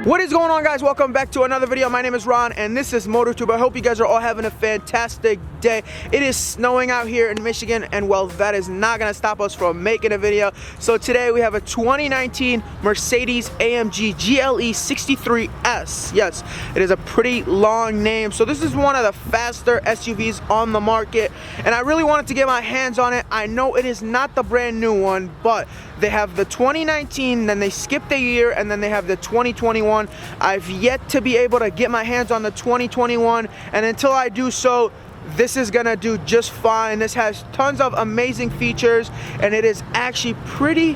What is going on, guys? Welcome back to another video. My name is Ron and this is MotorTube. I hope you guys are all having a fantastic day. It is snowing out here in Michigan, and well, that is not gonna stop us from making a video. So today we have a 2019 Mercedes-AMG GLE63 S. Yes, it is a pretty long name. So this is one of the faster SUVs on the market, and I really wanted to get my hands on it. I know it is not the brand new one, but they have the 2019, then they skipped a year, and then they have the 2021. I've yet to be able to get my hands on the 2021, and until I do so, this is gonna do just fine. This has tons of amazing features, and it is actually pretty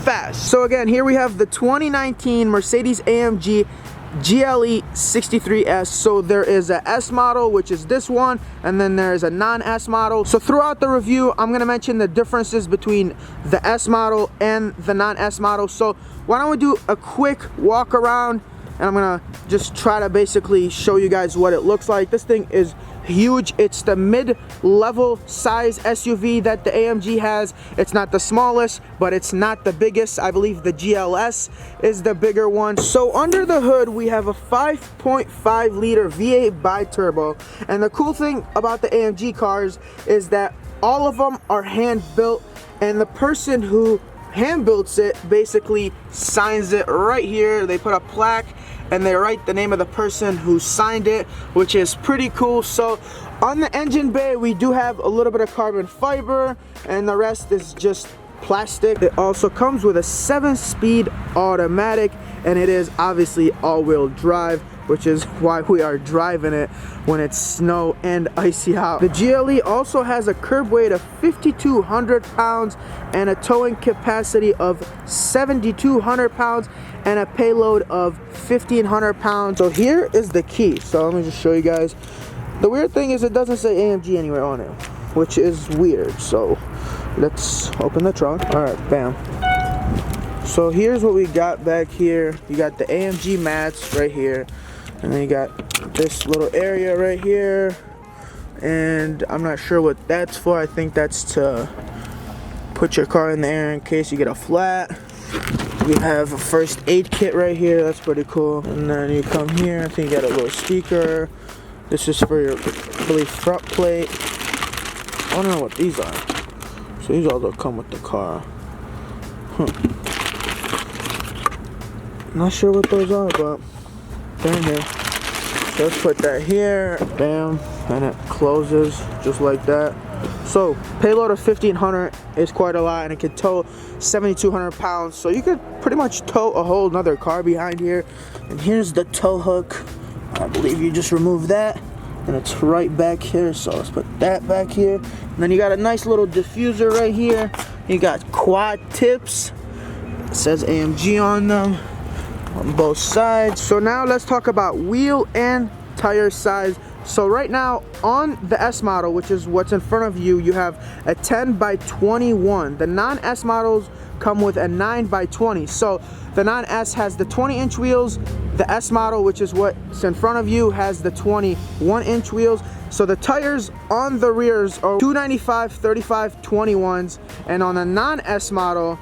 fast. So again, here we have the 2019 Mercedes-AMG GLE63 S. So there is a S model, which is this one, and then there's a non-S model. So throughout the review, I'm gonna mention the differences between the S model and the non-S model. So why don't we do a quick walk around, and I'm gonna just try to basically show you guys what it looks like. This thing is huge. It's the mid-level size SUV that the AMG has. It's not the smallest, but it's not the biggest. I believe the GLS is the bigger one. So under the hood, we have a 5.5 liter V8 bi-turbo. And the cool thing about the AMG cars is that all of them are hand built, and the person who hand builds it basically signs it right here. They put a plaque and they write the name of the person who signed it, which is pretty cool. So on the engine bay, we do have a little bit of carbon fiber, and the rest is just plastic. It also comes with a 7-speed automatic, and it is obviously all-wheel drive, which is why we are driving it when it's snow and icy out. The GLE also has a curb weight of 5,200 pounds and a towing capacity of 7,200 pounds and a payload of 1,500 pounds. So here is the key. So let me just show you guys. The weird thing is it doesn't say AMG anywhere on it, which is weird. So let's open the trunk. All right, bam. So here's what we got back here. You got the AMG mats right here, and then you got this little area right here, and I'm not sure what that's for. I think that's to put your car in the air in case you get a flat. We have a first aid kit right here. That's pretty cool. And then you come here, I think you got a little speaker. This is for your, I believe, front plate. I don't know what these are. So these also come with the car. Not sure what those are, but they're in here. So let's put that here, bam, and it closes just like that. So payload of 1,500 is quite a lot, and it can tow 7,200 pounds. So you could pretty much tow a whole nother car behind here. And here's the tow hook. I believe you just remove that, and it's right back here. So let's put that back here. And then you got a nice little diffuser right here. You got quad tips. It says AMG on them on both sides. So now let's talk about wheel and tire size. So right now on the S model, which is what's in front of you, you have a 10 by 21. The non-S models come with a 9 by 20. So the non-S has the 20-inch wheels. The S model, which is what's in front of you, has the 21-inch wheels. So the tires on the rears are 295 35 21s, and on the non-S model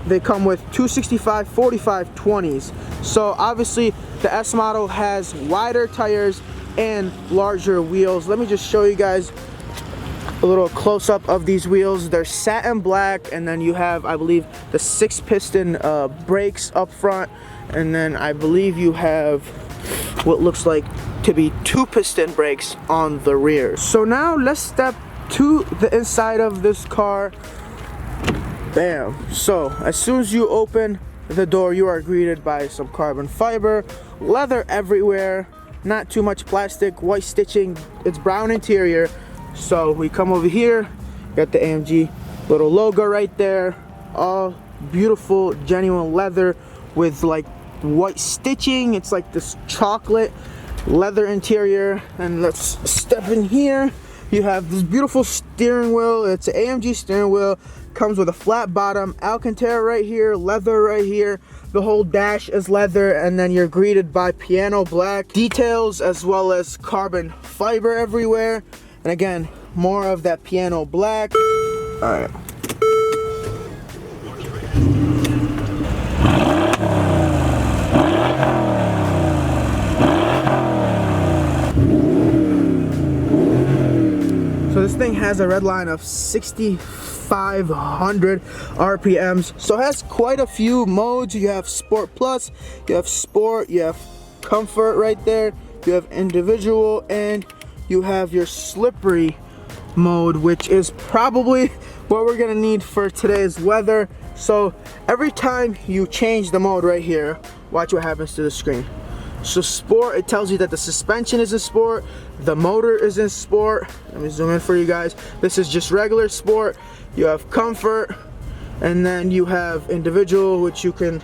they come with 265 45 20s. So obviously the S model has wider tires and larger wheels. Let me just show you guys a little close-up of these wheels. They're satin black, and then you have, I believe, the 6-piston brakes up front, and then I believe you have what looks like to be 2-piston brakes on the rear. So now let's step to the inside of this car. Bam. So as soon as you open the door, you are greeted by some carbon fiber, leather everywhere, not too much plastic, white stitching. It's brown interior. So we come over here, got the AMG little logo right there, all beautiful genuine leather with like white stitching. It's like this chocolate leather interior. And let's step in here. You have this beautiful steering wheel. It's an AMG steering wheel. Comes with a flat bottom, Alcantara right here, leather right here. The whole dash is leather, and then you're greeted by piano black details as well as carbon fiber everywhere. And again, more of that piano black. All right. thing has a red line of 6,500 RPMs. So it has quite a few modes. You have Sport Plus, you have Sport, you have Comfort right there, you have Individual, and you have your slippery mode, which is probably what we're gonna need for today's weather. So every time you change the mode right here, watch what happens to the screen. So Sport, it tells you that the suspension is in Sport, the motor is in Sport. Let me zoom in for you guys. This is just regular Sport. You have Comfort, and then you have Individual, which you can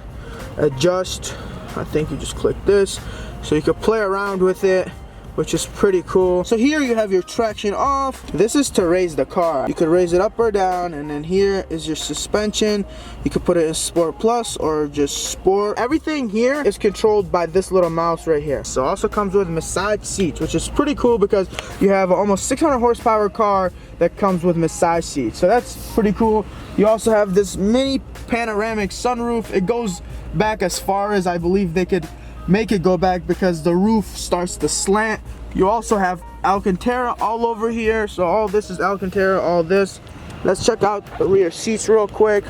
adjust. I think you just click this, so you can play around with it, which is pretty cool. So here you have your traction off. This is to raise the car. You could raise it up or down, and then here is your suspension. You could put it in Sport Plus or just Sport. Everything here is controlled by this little mouse right here. So it also comes with massage seats, which is pretty cool because you have an almost 600 horsepower car that comes with massage seats. So that's pretty cool. You also have this mini panoramic sunroof. It goes back as far as I believe they could make it go back because the roof starts to slant. You also have Alcantara all over here. So all this is Alcantara, all this. Let's check out the rear seats real quick.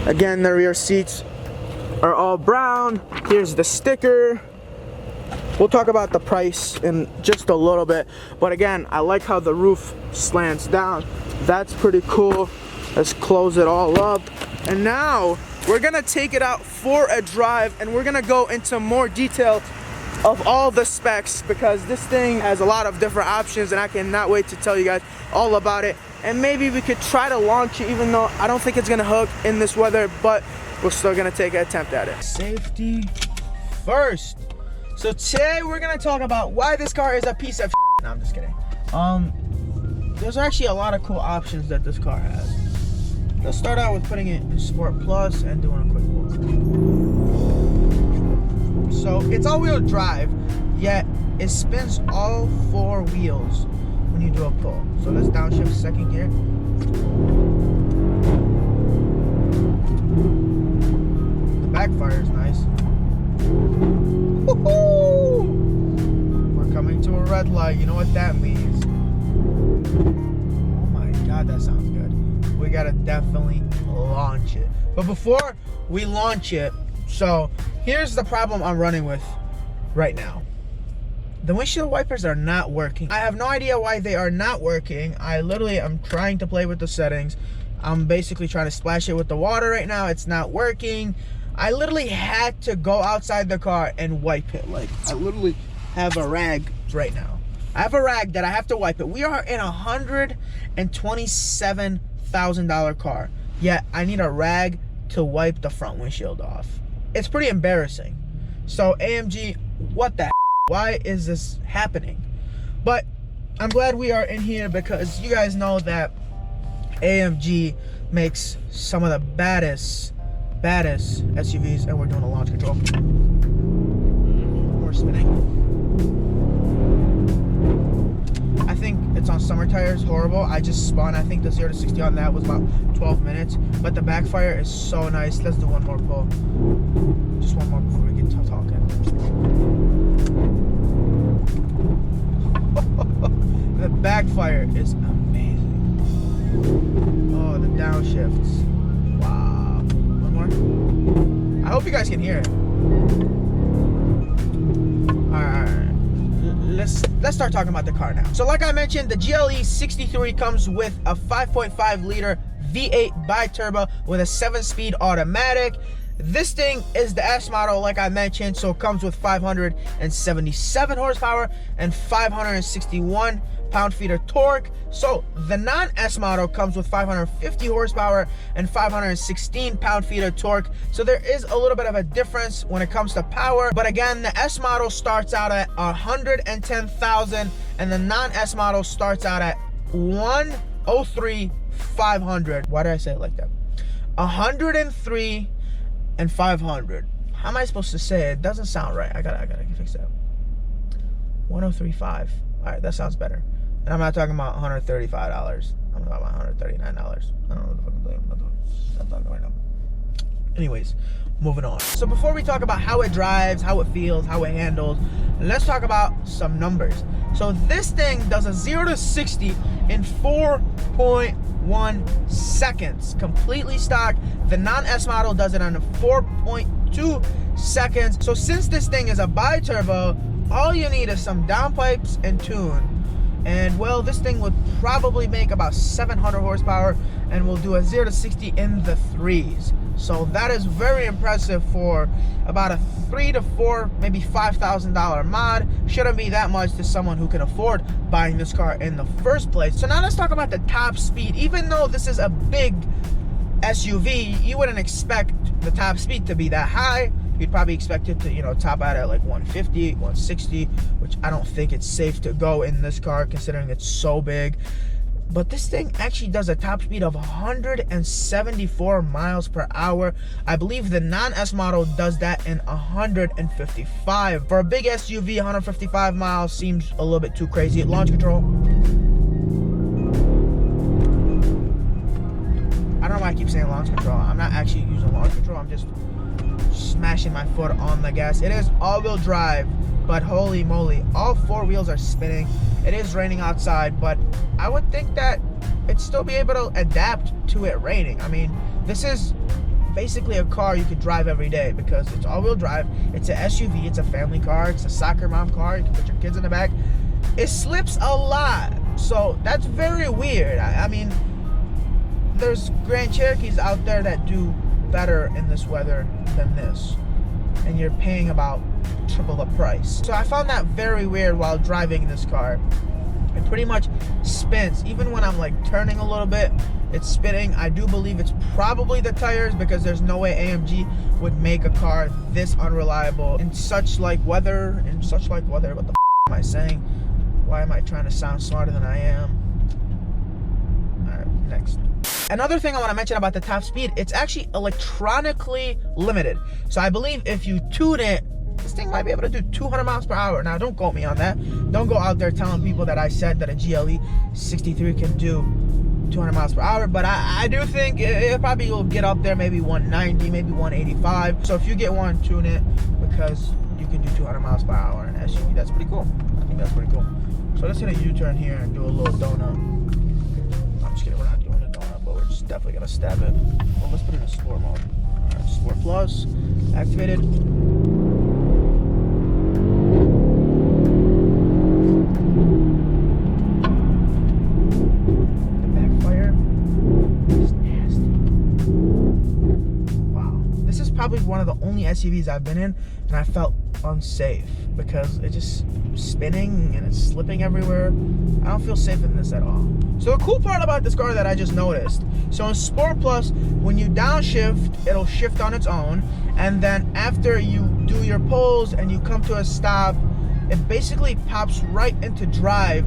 Again, the rear seats are all brown. Here's the sticker. We'll talk about the price in just a little bit. But again, I like how the roof slants down. That's pretty cool. Let's close it all up. And now we're gonna take it out for a drive, and we're gonna go into more detail of all the specs because this thing has a lot of different options, and I cannot wait to tell you guys all about it. And maybe we could try to launch it, even though I don't think it's gonna hook in this weather, but we're still gonna take an attempt at it. Safety first. So today we're gonna talk about why this car is a piece of shit. No, I'm just kidding. There's actually a lot of cool options that this car has. Let's start out with putting it in Sport Plus and doing a quick walk. So it's all-wheel drive, yet it spins all 4 wheels when you do a pull. So let's downshift second gear. The backfire is nice. Woohoo! We're coming to a red light. You know what that means. Oh my God, that sounds good. We gotta definitely launch it. But before we launch it, so here's the problem I'm running with right now. The windshield wipers are not working. I have no idea why they are not working. I literally am trying to play with the settings. I'm basically trying to splash it with the water right now. It's not working. I literally had to go outside the car and wipe it. Like, I literally have a rag right now. I have a rag that I have to wipe it. We are in a $127,000 car, yet I need a rag to wipe the front windshield off. It's pretty embarrassing. So AMG, what the heck? Why is this happening? But I'm glad we are in here because you guys know that AMG makes some of the baddest SUVs, and we're doing a launch control. We're spinning. I think it's on summer tires, horrible. I just spun. I think the 0 to 60 on that was about 12 minutes, but the backfire is so nice. Let's do one more pull. Just one more before we get to talking. The backfire is amazing. Oh, the downshifts. Wow. One more. I hope you guys can hear it. All right. Let's start talking about the car now. So like I mentioned, the GLE63 comes with a 5.5 liter V8 bi-turbo with a 7-speed automatic. This thing is the S model, like I mentioned, so it comes with 577 horsepower and 561 pound-feet of torque. So the non-S model comes with 550 horsepower and 516 pound-feet of torque. So there is a little bit of a difference when it comes to power. But again, the S model starts out at 110,000 and the non-S model starts out at 103,500. Why did I say it like that? 103 and 500. How am I supposed to say it? It doesn't sound right. I gotta fix that. 103.5. All right, that sounds better. And I'm not talking about $135. I'm talking about $139. I don't know what the fuck I'm talking about right now. Anyways, moving on. So before we talk about how it drives, how it feels, how it handles, let's talk about some numbers. So this thing does a 0 to 60 in 4.1 seconds, completely stock. The non-S model does it under 4.2 seconds. So since this thing is a bi-turbo, all you need is some downpipes and tune. And well, this thing would probably make about 700 horsepower and will do a 0 to 60 in the 3s. So that is very impressive for about a $3,000 to $4,000, maybe $5,000 mod. Shouldn't be that much to someone who can afford buying this car in the first place. So now let's talk about the top speed. Even though this is a big SUV, you wouldn't expect the top speed to be that high. You'd probably expect it to, you know, top out at like 150, 160, which I don't think it's safe to go in this car considering it's so big. But this thing actually does a top speed of 174 miles per hour. I believe the non-S model does that in 155. For a big SUV, 155 miles seems a little bit too crazy. Launch control. I don't know why I keep saying launch control. I'm not actually using launch control. I'm just smashing my foot on the gas. It is all-wheel drive, but holy moly, all four wheels are spinning. It is raining outside, but I would think that it'd still be able to adapt to it raining. I mean, this is basically a car you could drive every day because it's all-wheel drive. It's an SUV, it's a family car, it's a soccer mom car. You can put your kids in the back. It slips a lot, so that's very weird. I mean, there's Grand Cherokees out there that do better in this weather than this, and you're paying about triple the price. So I found that very weird while driving this car. It pretty much spins. Even when I'm like turning a little bit, it's spinning. I do believe it's probably the tires because there's no way AMG would make a car this unreliable in such like weather. What the f am I saying? Why am I trying to sound smarter than I am? Alright, next. Another thing I want to mention about the top speed, it's actually electronically limited. So I believe if you tune it, this thing might be able to do 200 miles per hour. Now, don't quote me on that. Don't go out there telling people that I said that a GLE63 can do 200 miles per hour. But I do think it probably will get up there, maybe 190, maybe 185. So if you get one, tune it because you can do 200 miles per hour in an SUV. That's pretty cool. I think that's pretty cool. So let's hit a U-turn here and do a little donut. I'm just kidding. We're not doing a donut, but we're just definitely going to stab it. Well, let's put it in sport mode. All right, Sport Plus, activated. Probably one of the only SUVs I've been in and I felt unsafe because it's just spinning and it's slipping everywhere. I don't feel safe in this at all. So the cool part about this car that I just noticed, so in Sport Plus, when you downshift, it'll shift on its own, and then after you do your pulls and you come to a stop, it basically pops right into drive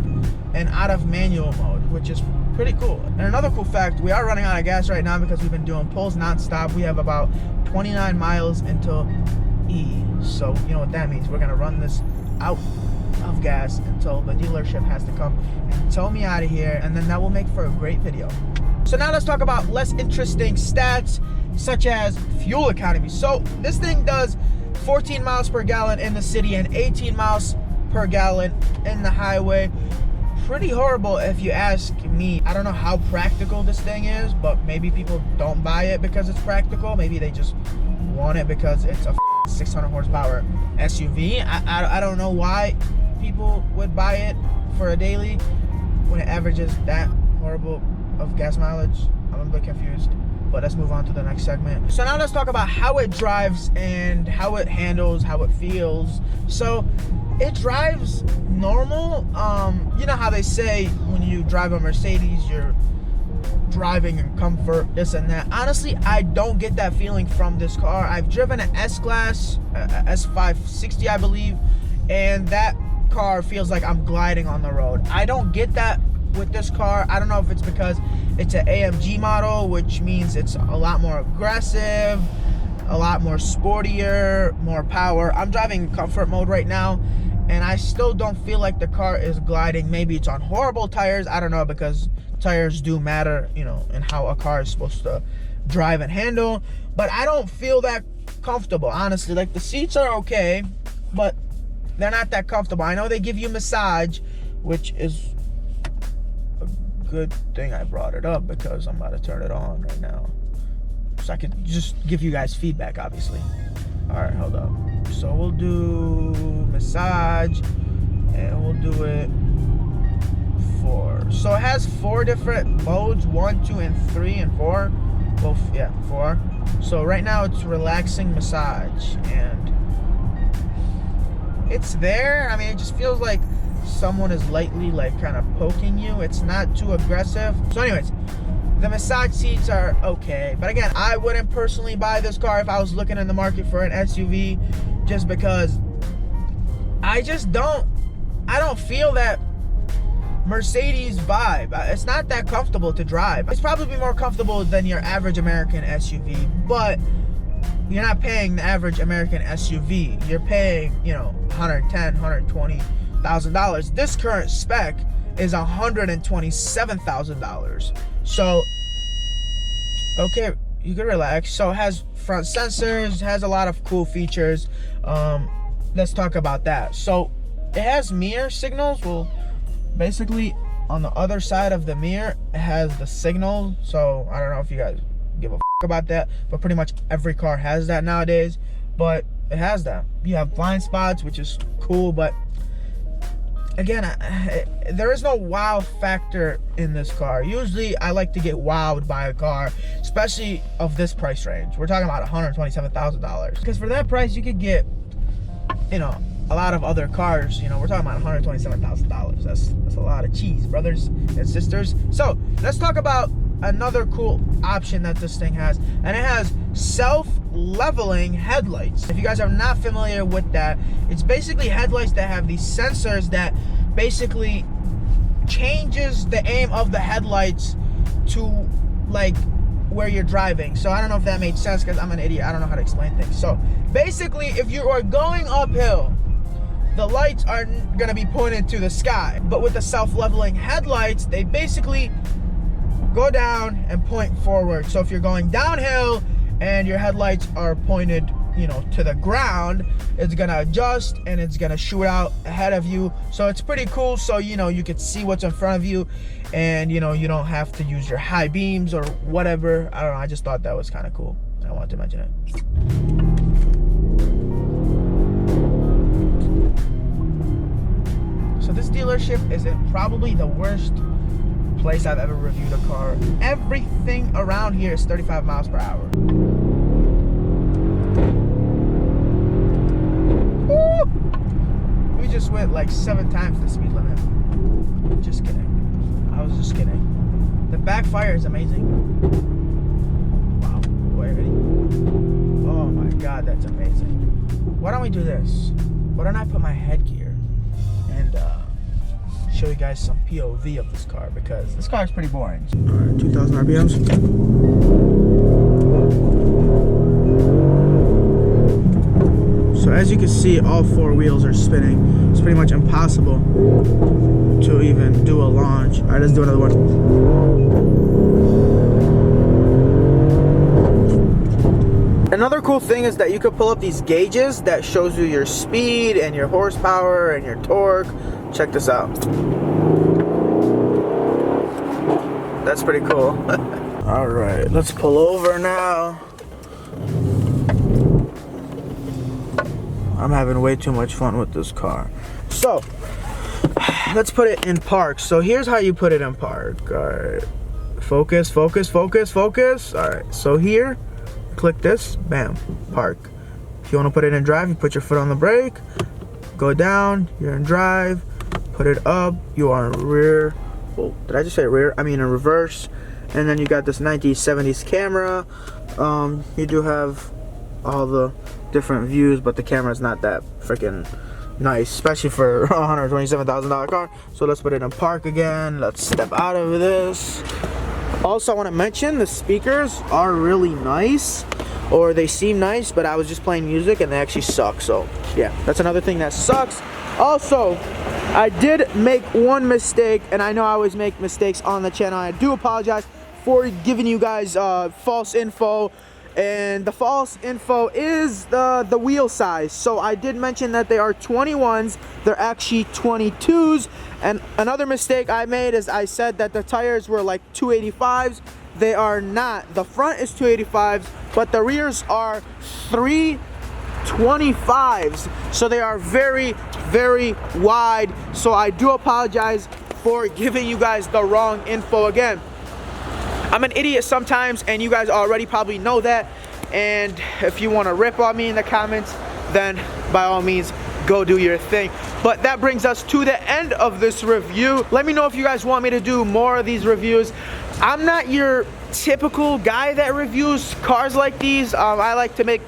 and out of manual mode, which is pretty cool. And another cool fact, we are running out of gas right now because we've been doing pulls non-stop. We have about 29 miles until E. So you know what that means. We're gonna run this out of gas until the dealership has to come and tow me out of here, and then that will make for a great video. So now let's talk about less interesting stats such as fuel economy. So this thing does 14 miles per gallon in the city and 18 miles per gallon in the highway. Pretty horrible if you ask me. I don't know how practical this thing is, but maybe people don't buy it because it's practical. Maybe they just want it because it's a 600 horsepower SUV. I don't know why people would buy it for a daily when it averages that horrible of gas mileage. I'm a bit confused, but let's move on to the next segment. So now let's talk about how it drives and how it handles, how it feels. So it drives normal. You know how they say when you drive a Mercedes, you're driving in comfort, this and that. Honestly, I don't get that feeling from this car. I've driven an S-Class, S560, I believe, and that car feels like I'm gliding on the road. I don't get that with this car. I don't know if it's because it's an AMG model, which means it's a lot more aggressive, a lot more sportier, more power. I'm driving in comfort mode right now, and I still don't feel like the car is gliding. Maybe it's on horrible tires. I don't know, because tires do matter, you know, and how a car is supposed to drive and handle, but I don't feel that comfortable, honestly. Like, the seats are okay, but they're not that comfortable. I know they give you massage, which is a good thing I brought it up, because I'm about to turn it on right now, so I could just give you guys feedback, obviously. All right, hold up. So we'll do massage, and we'll do it 4. So it has 4 different modes, 1, 2, and 3, and 4. Well, yeah, 4. So right now it's relaxing massage, and it's there. I mean, it just feels like someone is lightly, like, kind of poking you. It's not too aggressive. So anyways, the massage seats are okay, but again, I wouldn't personally buy this car if I was looking in the market for an SUV, just because I don't feel that Mercedes vibe. It's not that comfortable to drive. It's probably more comfortable than your average American SUV, but you're not paying the average American SUV. You're paying, you know, $110,000, $120,000. This current spec is $127,000. So, okay, you can relax. So it has front sensors, has a lot of cool features. Let's talk about that. So it has mirror signals. Well, basically on the other side of the mirror, it has the signal. So I don't know if you guys give a about that, but pretty much every car has that nowadays. But it has that. You have blind spots, which is cool, but again, there is no wow factor in this car. Usually I like to get wowed by a car, especially of this price range. We're talking about $127,000, because for that price you could get, you know, a lot of other cars. You know, we're talking about $127,000. That's a lot of cheese, brothers and sisters. So let's talk about another cool option that this thing has, and it has self-leveling headlights. If you guys are not familiar with that, it's basically headlights that have these sensors that basically changes the aim of the headlights to, like, where you're driving. So I don't know if that made sense, because I'm an idiot. I don't know how to explain things. So basically, if you are going uphill, the lights are gonna be pointed to the sky, but with the self-leveling headlights, they basically go down and point forward. So if you're going downhill and your headlights are pointed, you know, to the ground, it's gonna adjust and it's gonna shoot out ahead of you. So it's pretty cool. So, you know, you can see what's in front of you, and, you know, you don't have to use your high beams or whatever. I don't know, I just thought that was kind of cool. I wanted to mention it. So this dealership is in probably the worst place I've ever reviewed a car. Everything around here is 35 miles per hour. Woo! We just went like 7 times the speed limit. Just kidding. I was just kidding. The backfire is amazing. Wow. Wait, ready? Oh my god, that's amazing. Why don't we do this? Why don't I put my headgear and show you guys some POV of this car, because this car is pretty boring. All right, 2,000 RPMs. So as you can see, all 4 wheels are spinning. It's pretty much impossible to even do a launch. All right, let's do another one. Another cool thing is that you could pull up these gauges that shows you your speed and your horsepower and your torque. Check this out. That's pretty cool. All right, let's pull over now. I'm having way too much fun with this car. So let's put it in park. So here's how you put it in park. All right, focus, focus, focus, focus. All right, so here, click this, bam, park. If you want to put it in drive, you put your foot on the brake, go down, you're in drive, put it up, you are in rear. Oh, did I just say rear? I mean in reverse. And then you got this 1970s camera. You do have all the different views, but the camera's not that freaking nice, especially for a $127,000 car. So let's put it in park again. Let's step out of this. Also, I want to mention the speakers are really nice, or they seem nice, but I was just playing music and they actually suck. So yeah, that's another thing that sucks. Also, I did make one mistake, and I know I always make mistakes on the channel. I do apologize for giving you guys false info. And the false info is the wheel size. So I did mention that they are 21s. They're actually 22s. And another mistake I made is I said that the tires were like 285s. They are not. The front is 285s, but the rears are 325s. So they are very, very wide. So I do apologize for giving you guys the wrong info again. I'm an idiot sometimes, and you guys already probably know that. And if you want to rip on me in the comments, then by all means, go do your thing. But that brings us to the end of this review. Let me know if you guys want me to do more of these reviews. I'm not your typical guy that reviews cars like these. I like to make,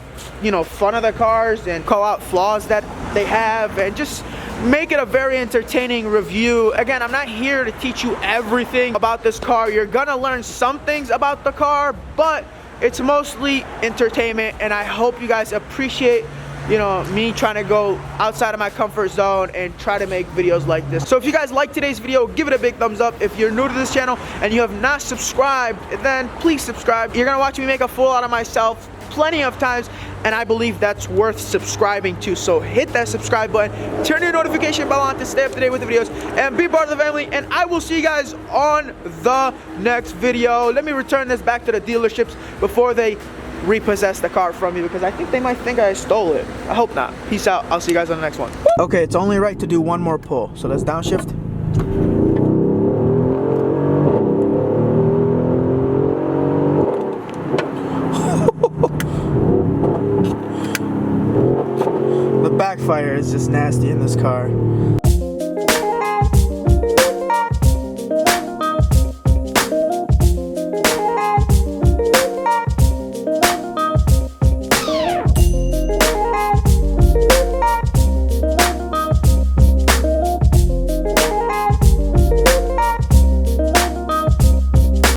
fun of the cars and call out flaws that they have and just make it a very entertaining review. Again, I'm not here to teach you everything about this car. You're gonna learn some things about the car, but it's mostly entertainment, and I hope you guys appreciate me trying to go outside of my comfort zone and try to make videos like this. So if you guys like today's video, give it a big thumbs up. If you're new to this channel and you have not subscribed, then please subscribe. You're gonna watch me make a fool out of myself plenty of times, and I believe that's worth subscribing to. So hit that subscribe button, turn your notification bell on to stay up to date with the videos, and be part of the family. And I will see you guys on the next video. Let me return this back to the dealerships before they repossess the car from me, because I think they might think I stole it. I hope not. Peace out. I'll see you guys on the next one. Okay, it's only right to do one more pull, so let's downshift. The backfire is just nasty in this car.